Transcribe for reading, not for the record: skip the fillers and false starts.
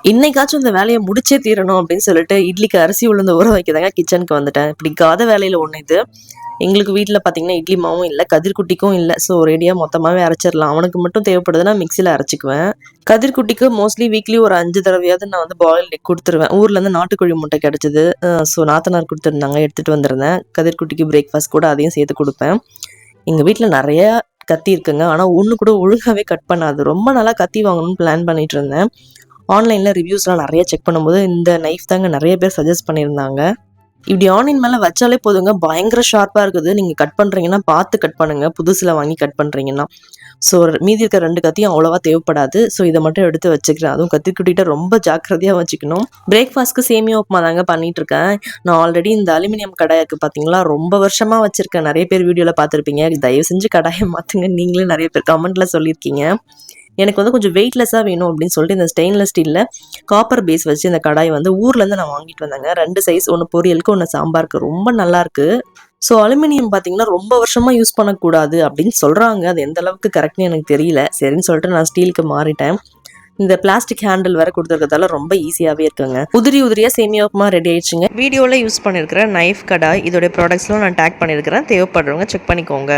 இன்னைக்காச்சும் இந்த வேலையை முடிச்சே தீரணும் அப்படின்னு சொல்லிட்டு இட்லிக்கு அரிசி உளுந்து ஊற வைக்கதாங்க கிச்சனுக்கு வந்துட்டேன். பிடிக்காத வேலையில் ஒன்று இது. எங்களுக்கு வீட்டில் பார்த்தீங்கன்னா இட்லி மாவும் இல்லை, கதிர்குட்டிக்கும் இல்லை. ஸோ ரெடியாக மொத்தமாகவே அரைச்சிடலாம். அவனுக்கு மட்டும் தேவைப்படுதுன்னா மிக்சியில் அரைச்சிக்குவேன். கதிர்குட்டிக்கு மோஸ்ட்லி வீக்லி ஒரு 5 தடவையாவது நான் வந்து பாயில் எக் கொடுத்துருவேன். ஊர்லேருந்து நாட்டுக்கோழி முட்டை கிடச்சிது. ஸோ நாத்தனார் கொடுத்துருந்தாங்க, எடுத்துகிட்டு வந்திருந்தேன். கதிர்குட்டிக்கு பிரேக்ஃபாஸ்ட் கூட அதையும் சேர்த்து கொடுப்பேன். எங்கள் வீட்டில் நிறைய கத்தி இருக்குங்க. ஆனால் ஒன்று கூட ஒழுங்காகவே கட் பண்ணாது. ரொம்ப நாளாக கத்தி வாங்கணும்னு பிளான் பண்ணிட்டு இருந்தேன். ஆன்லைனில் ரிவ்யூஸ்லாம் நிறைய செக் பண்ணும்போது இந்த நைஃப் தாங்க நிறைய பேர் சஜஸ்ட் பண்ணியிருந்தாங்க. இப்படி ஆன்லைன் மேலே வச்சாலே போதுங்க, பயங்கர ஷார்ப்பாக இருக்குது. நீங்கள் கட் பண்ணுறீங்கன்னா பார்த்து கட் பண்ணுங்கள், புதுசில் வாங்கி கட் பண்ணுறீங்கன்னா. ஸோ மீதி இருக்க 2 கத்தியும் அவ்வளோவா தேவைப்படாது. ஸோ இதை மட்டும் எடுத்து வச்சுக்கிறேன். அதுவும் கத்திக்குட்டிகிட்ட ரொம்ப ஜாக்கிரதையாக வச்சுக்கணும். பிரேக்ஃபாஸ்ட்க்கு சேமியா உப்புமா தாங்க பண்ணிகிட்ருக்கேன். நான் ஆல்ரெடி இந்த அலுமினியம் கடாய் இருக்குது பார்த்தீங்களா, ரொம்ப வருஷமாக வச்சுருக்கேன். நிறைய பேர் வீடியோவில் பார்த்துருப்பீங்க. தயவு செஞ்சு கடாயை மாற்றுங்க. நீங்களே நிறைய பேர் கமெண்ட்டில் சொல்லியிருக்கீங்க. எனக்கு வந்து கொஞ்சம் வெயிட்லெஸ்ஸாக வேணும் அப்படின்னு சொல்லிட்டு இந்த ஸ்டெயின்லெஸ் ஸ்டீலில் காப்பர் பேஸ் வச்சு இந்த கடாய் வந்து ஊர்லேருந்து நான் வாங்கிட்டு வந்தேங்க. 2 சைஸ், ஒன்று பொரியலுக்கு, ஒன்று சாம்பாருக்கு. ரொம்ப நல்லாயிருக்கு. ஸோ அலுமினியம் பார்த்தீங்கன்னா ரொம்ப வருஷமாக யூஸ் பண்ணக்கூடாது அப்படின்னு சொல்கிறாங்க. அது எந்த அளவுக்கு கரெக்ட்னு எனக்கு தெரியல. சரின்னு சொல்லிட்டு நான் ஸ்டீலுக்கு மாறிட்டேன். இந்த பிளாஸ்டிக் ஹேண்டில் வேற கொடுத்துருக்கிறதால ரொம்ப ஈஸியாகவே இருக்குங்க. உதிரியாக சேமியா உப்புமா ரெடி ஆயிடுச்சுங்க. வீடியோவில் யூஸ் பண்ணியிருக்கிற நைஃப் கடாய் இதோடைய ப்ராடக்ட்ஸ்லாம் நான் டேக் பண்ணியிருக்கிறேன். தேவைப்படுறவங்க செக் பண்ணிக்கோங்க.